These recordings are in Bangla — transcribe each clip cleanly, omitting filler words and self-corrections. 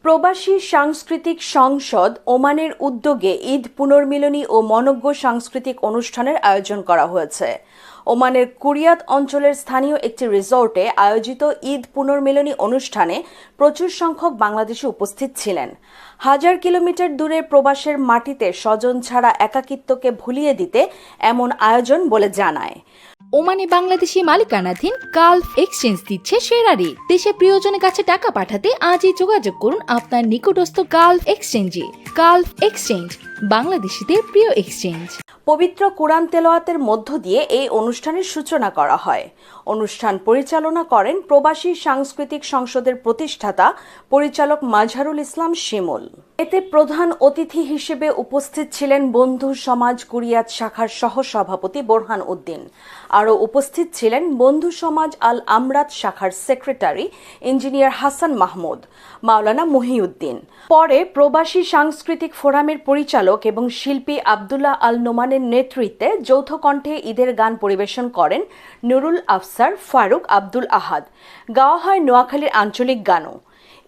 প্রবাসী সাংস্কৃতিক সংসদ ওমানের উদ্যোগে ঈদ পুনর্মিলনী ও মনোজ্ঞ সাংস্কৃতিক অনুষ্ঠানের আয়োজন করা হয়েছে। ওমানের কুরিয়াত অঞ্চলের স্থানীয় একটি রিসোর্টে আয়োজিত ঈদ পুনর্মিলনী অনুষ্ঠানে প্রচুর সংখ্যক বাংলাদেশি উপস্থিত ছিলেন। হাজার কিলোমিটার দূরের প্রবাসের মাটিতে স্বজন ছাড়া একাকিত্বকে ভুলিয়ে দিতে এমন আয়োজন বলে জানায়। ওমানে বাংলাদেশি মালিকানাধীন গালফ এক্সচেঞ্জ দিচ্ছে সেরা রেট। দেশে প্রিয়জনের কাছে টাকা পাঠাতে আজই যোগাযোগ করুন আপনার নিকটস্থ গালফ এক্সচেঞ্জে। গালফ এক্সচেঞ্জ, বাংলাদেশিদের প্রিয় এক্সচেঞ্জ। পবিত্র কুরআন তেলাওয়াতের মধ্য দিয়ে এই অনুষ্ঠানের সূচনা করা হয়। অনুষ্ঠান পরিচালনা করেন প্রবাসী সাংস্কৃতিক সংসদের প্রতিষ্ঠাতা পরিচালক মাজহারুল ইসলাম শিমুল। এতে প্রধান অতিথি হিসেবে উপস্থিত ছিলেন বন্ধু সমাজ কুরিয়াত শাখার সহসভাপতি বোরহান উদ্দিন। আরও উপস্থিত ছিলেন বন্ধু সমাজ আল আমরাত শাখার সেক্রেটারি ইঞ্জিনিয়ার হাসান মাহমুদ, মাওলানা মহিউদ্দিন। পরে প্রবাসী সাংস্কৃতিক ফোরামের পরিচালক এবং শিল্পী আব্দুল্লাহ আল নোমানের নেতৃত্বে যৌথ কণ্ঠে ঈদের গান পরিবেশন করেন নুরুল আফসার, ফারুক, আব্দুল আহাদ। গাওয়া হয় নোয়াখালীর আঞ্চলিক গানও।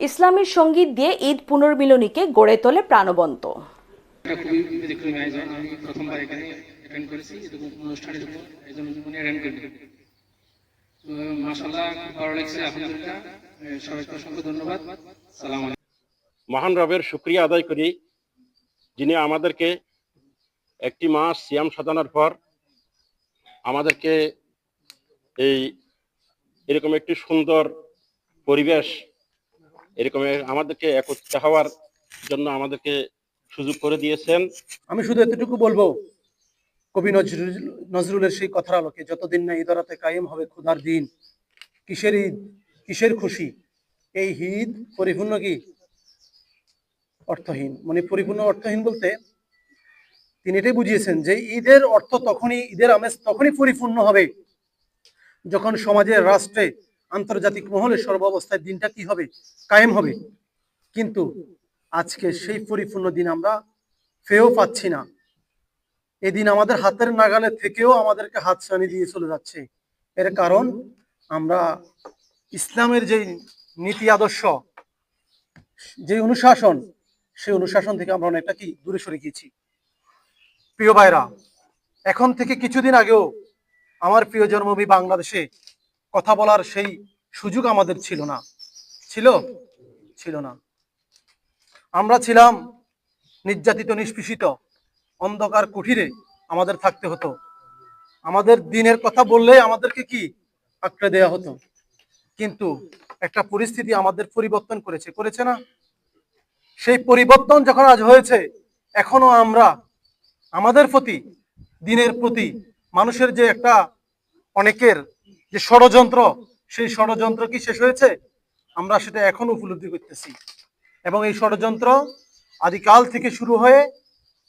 ইসলামের সঙ্গীত দিয়ে ঈদ পুনর্মিলনীকে গড়ে তোলে প্রাণবন্ত। মহান রবের শুকরিয়া আদায় করি, যিনি আমাদেরকে একটি মাস সিয়াম সাধনার পর আমাদেরকে এরকম একটি সুন্দর পরিবেশ, এরকম আমাদেরকে একত্রিত হওয়ার জন্য আমাদেরকে সুযোগ করে দিয়েছেন। আমি শুধু এতটুকু বলবো, কবি নজরুলের সেই কথার আলোকে, যতদিন না ঈদরাতে কায়েম হবে খোদার দিন, কিসের ঈদ কিসের খুশি, এই ঈদ পরিপূর্ণ কি অর্থহীন। মানে পরিপূর্ণ অর্থহীন বলতে তিনি এটাই বুঝিয়েছেন যে ঈদের অর্থ তখনই, ঈদের আমেজ তখনই পরিপূর্ণ হবে যখন সমাজে, রাষ্ট্রে, আন্তর্জাতিক মহলে সর্বাবস্থায় দিনটা কি হবে, কায়েম হবে। কিন্তু আজকে সেই পরিপূর্ণ দিন আমরা পেয়েও পাচ্ছি না। এদিন আমাদের হাতের নাগালে থেকেও আমাদেরকে হাতছানি দিয়ে চলে যাচ্ছে। এর কারণ আমরা ইসলামের যে নীতি আদর্শ, যে অনুশাসন, সেই অনুশাসন থেকে আমরা অনেকটা কি দূরে সরে গিয়েছি। প্রিয় ভাইরা, এখন থেকে কিছুদিন আগেও আমার প্রিয় জন্মভূমি বাংলাদেশে কথা বলার সেই সুযোগ আমাদের ছিল না। ছিল না। আমরা ছিলাম নির্যাতিত, নিষ্পেষিত, অন্ধকার কুঠিরে আমাদের থাকতে হতো। আমাদের দিনের কথা বললে আমাদেরকে কি আঁকড়ে দেওয়া হতো। কিন্তু একটা পরিস্থিতি আমাদের পরিবর্তন করেছে না? সেই পরিবর্তন যখন আজ হয়েছে, এখনো আমরা আমাদের প্রতি, দিনের প্রতি মানুষের যে একটা অনেকের যে ষড়যন্ত্র, সেই ষড়যন্ত্র কি শেষ হয়েছে? আমরা সেটা এখনো উপলব্ধি করতেছি। এবং এই ষড়যন্ত্র আদিকাল থেকে শুরু হয়ে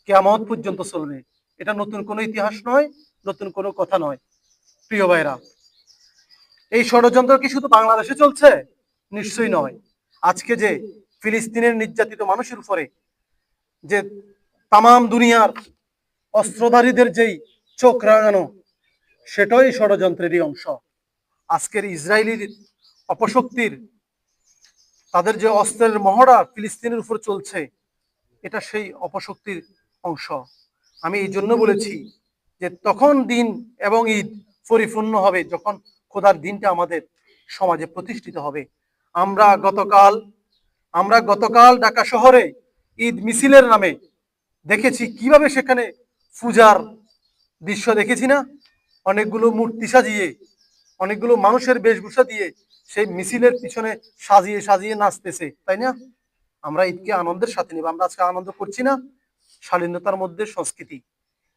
কিয়ামত পর্যন্ত চলবে। এটা নতুন কোনো ইতিহাস নয়, নতুন কোনো কথা নয়। প্রিয় ভাইরা, এই ষড়যন্ত্র কি শুধু বাংলাদেশে চলছে? নিশ্চয়ই নয়। আজকে যে ফিলিস্তিনের নির্যাতিত মানুষের উপরে যে তামাম দুনিয়ার অস্ত্রধারীদের যেই চোখ রাঙানো, সেটাই ষড়যন্ত্রেরই অংশ। আজকের ইসরায়েলির অপশক্তির, তাদের যে অস্ত্রের মহড়া ফিলিস্তিনের উপর চলছে, এটা সেই অপশক্তির অংশ। আমি এই জন্য বলেছি যে তখন দিন এবং ঈদ পরিপূর্ণ হবে যখন খোদার দিনটা আমাদের সমাজে প্রতিষ্ঠিত হবে। আমরা গতকাল ঢাকা শহরে ঈদ মিছিলের নামে দেখেছি কিভাবে সেখানে পূজার দৃশ্য দেখেছি না? অনেকগুলো মূর্তি সাজিয়ে, অনেকগুলো মানুষের বেশভূষা দিয়ে সেই মিছিলের পিছনে সাজিয়ে সাজিয়ে নাচতেছে, তাই না? আমরা ঈদকে আনন্দের সাথে নিব। আমরা আজকে আনন্দ করছি না? শালীনতার মধ্যে সংস্কৃতি,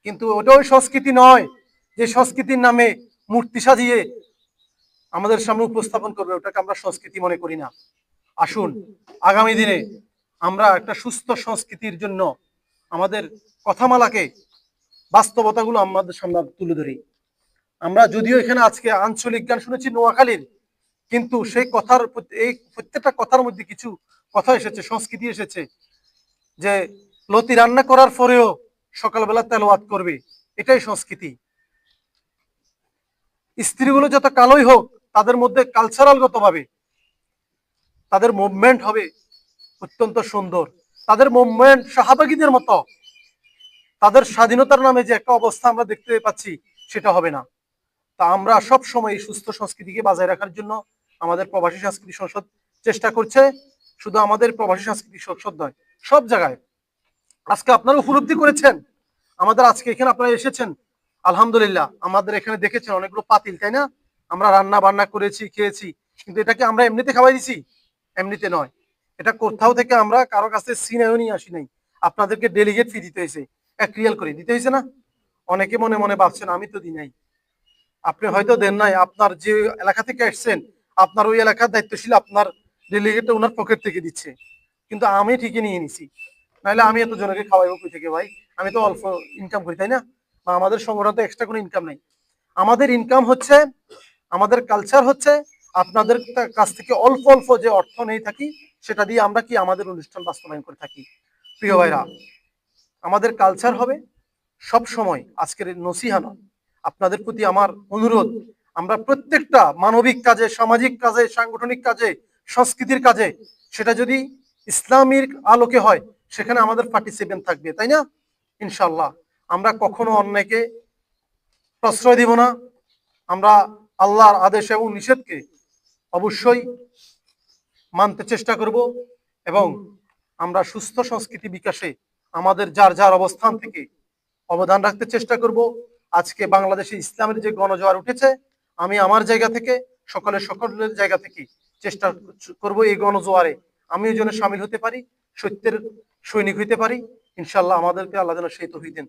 কিন্তু ওটা ওই সংস্কৃতি নয় যে সংস্কৃতির নামে মূর্তি সাজিয়ে আমাদের সামনে উপস্থাপন করবে। ওটাকে আমরা সংস্কৃতি মনে করি না। আসুন আগামী দিনে আমরা একটা সুস্থ সংস্কৃতির জন্য আমাদের কথামালাকে, বাস্তবতাগুলো আমাদের সামনে তুলে ধরি। আমরা যদিও এখানে আজকে আঞ্চলিক গান শুনেছি নোয়াখালীর, কিন্তু সেই কথার, এই প্রত্যেকটা কথার মধ্যে কিছু কথা এসেছে, সংস্কৃতি এসেছে। যে লতি রান্না করার পরেও সকালবেলা তেলাওয়াত করবে, এটাই সংস্কৃতি। স্ত্রীগুলো যত কালোই হোক, তাদের মধ্যে কালচারাল গত ভাবে তাদের মুভমেন্ট হবে, অত্যন্ত সুন্দর। তাদের মুভমেন্ট শাহবাগীদের মতো তাদের স্বাধীনতার নামে যে একটা অবস্থা আমরা দেখতে পাচ্ছি সেটা হবে না। তা আমরা সব সময় এই সুস্থ সংস্কৃতিকে বজায় রাখার জন্য আমাদের প্রবাসী সাংস্কৃতিক সংসদ চেষ্টা করছে। শুধু আমাদের প্রবাসী সাংস্কৃতিক সংসদ নয়, সব জায়গায়। আজকে আপনারা উপলব্ধি করেছেন, আমাদের আজকে এখানে আপনারা এসেছেন, আলহামদুলিল্লাহ। আমাদের এখানে দেখেছেন অনেকগুলো পাতিল, তাই না? আমরা রান্না বান্না করেছি, খেয়েছি, কিন্তু এটাকে আমরা এমনিতে খাওয়াই দিছি? এমনিতে নয়, এটা কোথাও থেকে আমরা কারো কাছে সিনেও নিয়ে আসি নাই। আপনাদেরকে ডেলিগেট ফি দিতে হয়েছে, এক রিয়াল করে দিতে হয়েছে না? অনেকে মনে মনে ভাবছেন আমি তো দিই নাই। আপনি হয়তো দেন নাই, আপনার যে এলাকা থেকে আসছেন আপনার ওই এলাকার দায়িত্বশীল আপনার ডেলিগেট ওনার পকেট থেকে দিচ্ছে, কিন্তু আমি ঠিকই নিয়ে নিছি। নাহলে আমি এত জনকে খাওয়াইবো কই থেকে ভাই? আমি তো অল্প ইনকাম করি, তাই না? বা আমাদের সংগঠন তো এক্সট্রা কোনো ইনকাম নেই। আমাদের ইনকাম হচ্ছে, আমাদের কালচার হচ্ছে আপনাদের কাছ থেকে অল্প অল্প যে অর্থ নেই থাকি সেটা দিয়ে আমরা কি আমাদের অনুষ্ঠান বাস্তবায়ন করে থাকি। প্রিয় ভাইরা, আমাদের কালচার হবে সব সময়, আজকের নসিহা নয়, আপনাদের প্রতি আমার অনুরোধ, আমরা প্রত্যেকটা মানবিক কাজে, সামাজিক কাজে, সাংগঠনিক কাজে, সংস্কৃতির কাজে, সেটা যদি ইসলামীর আলোকে হয় সেখানে আমাদের পার্টিসিপেন্ট থাকবে, তাই না? ইনশাল্লাহ আমরা কখনো অন্যায়কে প্রশ্রয় দিব না। আমরা আল্লাহর আদেশ এবং নিষেধকে অবশ্যই মানতে চেষ্টা করব এবং আমরা সুস্থ সংস্কৃতি বিকাশে আমাদের যার যার অবস্থান থেকে অবদান রাখতে চেষ্টা করব। আজকে বাংলাদেশে ইসলামের যে গণজোয়ার উঠেছে, আমি আমার জায়গা থেকে, সকলের জায়গা থেকে চেষ্টা করব এই গণজোয়ারে আমিও যেন সামিল হতে পারি, সত্যের সৈনিক হইতে পারি। ইনশাল্লাহ আমাদেরকে আল্লাহ যেন সেই তৌফিক দেন।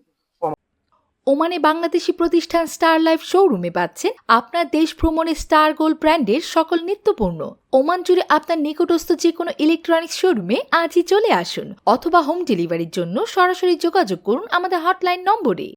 ওমানে বাংলাদেশি প্রতিষ্ঠান স্টার লাইফ শোরুমে পাচ্ছেন আপনার দেশ ভ্রমণে স্টার গোল্ড ব্র্যান্ডের সকল নিত্যপণ্য। ওমান জুড়ে আপনার নিকটস্থ যে কোনো ইলেকট্রনিক্স শোরুমে আজই চলে আসুন, অথবা হোম ডেলিভারির জন্য সরাসরি যোগাযোগ করুন আমাদের হটলাইন নম্বরে।